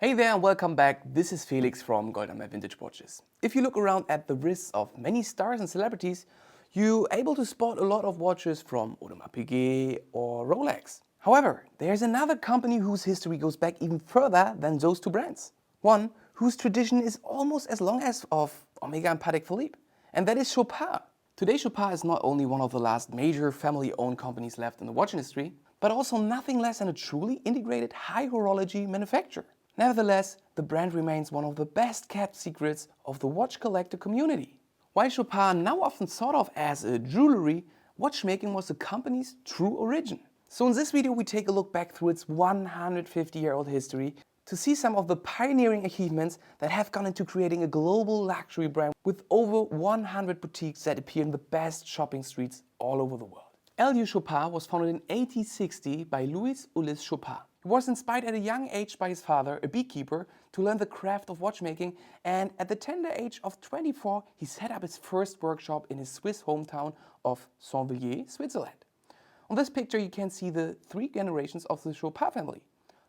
Hey there and welcome back. This is Felix from Goldhammer Vintage Watches. If you look around at the wrists of many stars and celebrities, you're able to spot a lot of watches from Audemars Piguet or Rolex. However, there's another company whose history goes back even further than those two brands. One whose tradition is almost as long as of Omega and Patek Philippe, and that is Chopard. Today Chopard is not only one of the last major family-owned companies left in the watch industry, but also nothing less than a truly integrated high horology manufacturer. Nevertheless, the brand remains one of the best kept secrets of the watch collector community. While Chopard now often thought of as a jewelry, watchmaking was the company's true origin. So in this video we take a look back through its 150-year-old history to see some of the pioneering achievements that have gone into creating a global luxury brand with over 100 boutiques that appear in the best shopping streets all over the world. LU Chopard was founded in 1860 by Louis Ulysse Chopard. He was inspired at a young age by his father, a beekeeper, to learn the craft of watchmaking, and at the tender age of 24 he set up his first workshop in his Swiss hometown of Saint-Villiers, Switzerland. On this picture you can see the three generations of the Chopard family.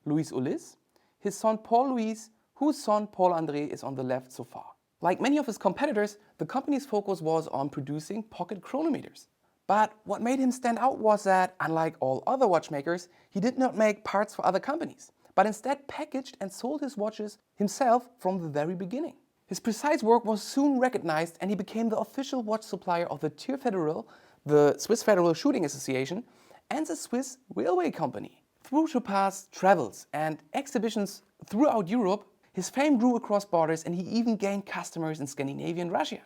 Louis Ulysse, his son Paul-Louis, whose son Paul-André is on the left so far. Like many of his competitors, the company's focus was on producing pocket chronometers. But what made him stand out was that, unlike all other watchmakers, he did not make parts for other companies, but instead packaged and sold his watches himself from the very beginning. His precise work was soon recognized and he became the official watch supplier of the Tir Fédéral, the Swiss Federal Shooting Association, and the Swiss Railway Company. Through Chopard's travels and exhibitions throughout Europe, his fame grew across borders and he even gained customers in Scandinavia and Russia.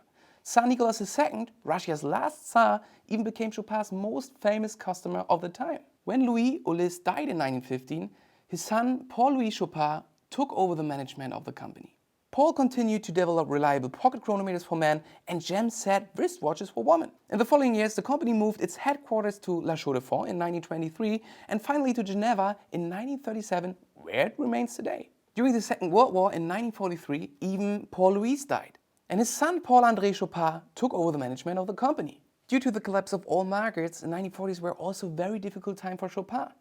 Tsar Nicholas II, Russia's last Tsar, even became Chopard's most famous customer of the time. When Louis Ulysse died in 1915, his son Paul-Louis Chopard took over the management of the company. Paul continued to develop reliable pocket chronometers for men and gem-set wristwatches for women. In the following years, the company moved its headquarters to La Chaux-de-Fonds in 1923 and finally to Geneva in 1937, where it remains today. During the Second World War in 1943, even Paul-Louis died, and his son Paul-André Chopard took over the management of the company. Due to the collapse of all markets, the 1940s were also a very difficult time for Chopard.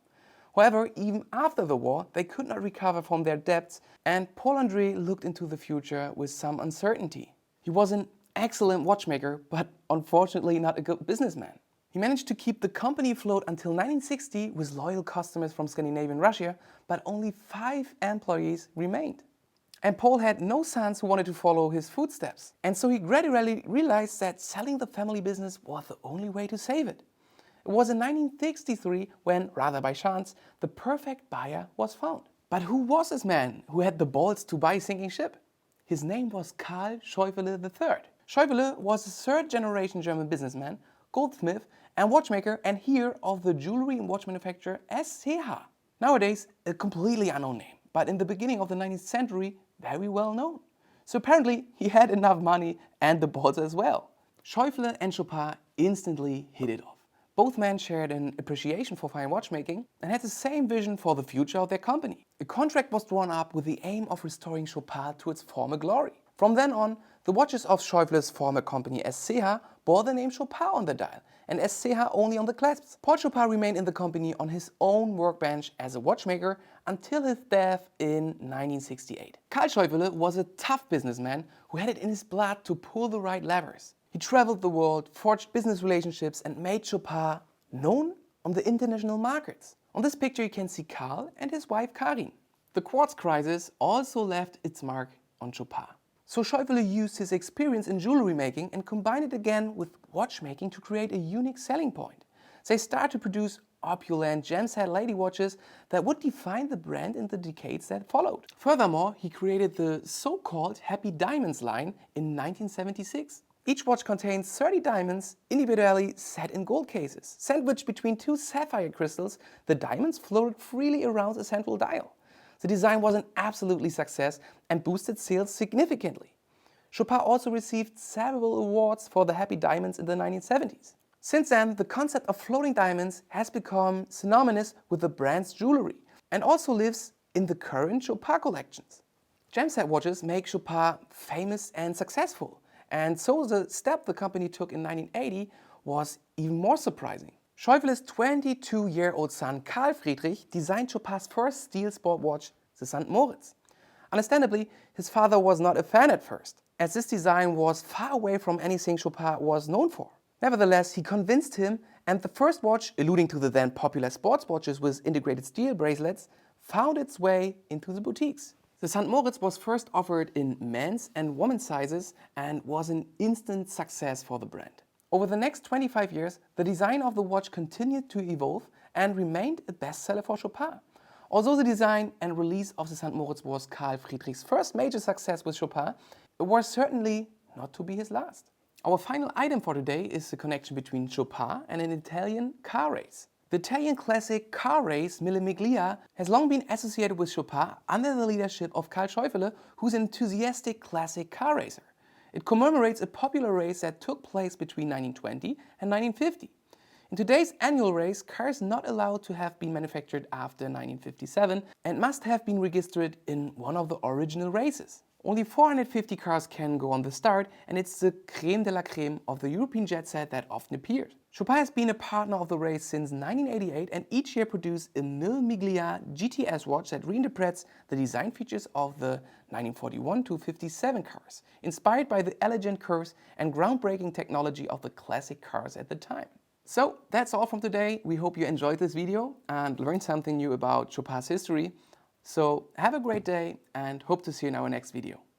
However, even after the war, they could not recover from their debts, and Paul-André looked into the future with some uncertainty. He was an excellent watchmaker, but unfortunately not a good businessman. He managed to keep the company afloat until 1960 with loyal customers from Scandinavia and Russia, but only 5 employees remained. And Paul had no sons who wanted to follow his footsteps. And so he gradually realized that selling the family business was the only way to save it. It was in 1963 when, rather by chance, the perfect buyer was found. But who was this man who had the balls to buy a sinking ship? His name was Karl Scheufele III. Scheufele was a third-generation German businessman, goldsmith and watchmaker, and here of the jewelry and watch manufacturer SCH. Nowadays, a completely unknown name, but in the beginning of the 19th century, very well known. So apparently he had enough money and the balls as well. Scheufele and Chopard instantly hit it off. Both men shared an appreciation for fine watchmaking and had the same vision for the future of their company. A contract was drawn up with the aim of restoring Chopard to its former glory. From then on, the watches of Scheufele's former company SCH bore the name Chopard on the dial and SCH only on the clasps. Paul Chopard remained in the company on his own workbench as a watchmaker until his death in 1968. Karl Scheufele was a tough businessman who had it in his blood to pull the right levers. He traveled the world, forged business relationships and made Chopard known on the international markets. On this picture you can see Karl and his wife Karin. The quartz crisis also left its mark on Chopard. So Scheufele used his experience in jewelry making and combined it again with watchmaking to create a unique selling point. They started to produce opulent gem-set lady watches that would define the brand in the decades that followed. Furthermore, he created the so-called Happy Diamonds line in 1976. Each watch contains 30 diamonds individually set in gold cases. Sandwiched between 2 sapphire crystals, the diamonds floated freely around a central dial. The design was an absolute success and boosted sales significantly. Chopard also received several awards for the Happy Diamonds in the 1970s. Since then, the concept of floating diamonds has become synonymous with the brand's jewelry and also lives in the current Chopard collections. Gem-set watches make Chopard famous and successful, and so the step the company took in 1980 was even more surprising. Scheufele's 22-year-old son Karl Friedrich designed Chopard's first steel sport watch, the St. Moritz. Understandably, his father was not a fan at first, as this design was far away from anything Chopard was known for. Nevertheless, he convinced him, and the first watch, alluding to the then popular sports watches with integrated steel bracelets, found its way into the boutiques. The St. Moritz was first offered in men's and women's sizes and was an instant success for the brand. Over the next 25 years, the design of the watch continued to evolve and remained a bestseller for Chopard. Although the design and release of the St. Moritz was Carl Friedrich's first major success with Chopard, it was certainly not to be his last. Our final item for today is the connection between Chopard and an Italian car race. The Italian classic car race Mille Miglia has long been associated with Chopard under the leadership of Karl Scheufele, who's an enthusiastic classic car racer. It commemorates a popular race that took place between 1920 and 1950. In today's annual race, cars are not allowed to have been manufactured after 1957 and must have been registered in one of the original races. Only 450 cars can go on the start, and it's the crème de la crème of the European jet set that often appeared. Chopard has been a partner of the race since 1988 and each year produced a Mille Miglia GTS watch that reinterprets the design features of the 1941 to 57 cars, inspired by the elegant curves and groundbreaking technology of the classic cars at the time. So that's all from today. We hope you enjoyed this video and learned something new about Chopard's history. So have a great day and hope to see you in our next video.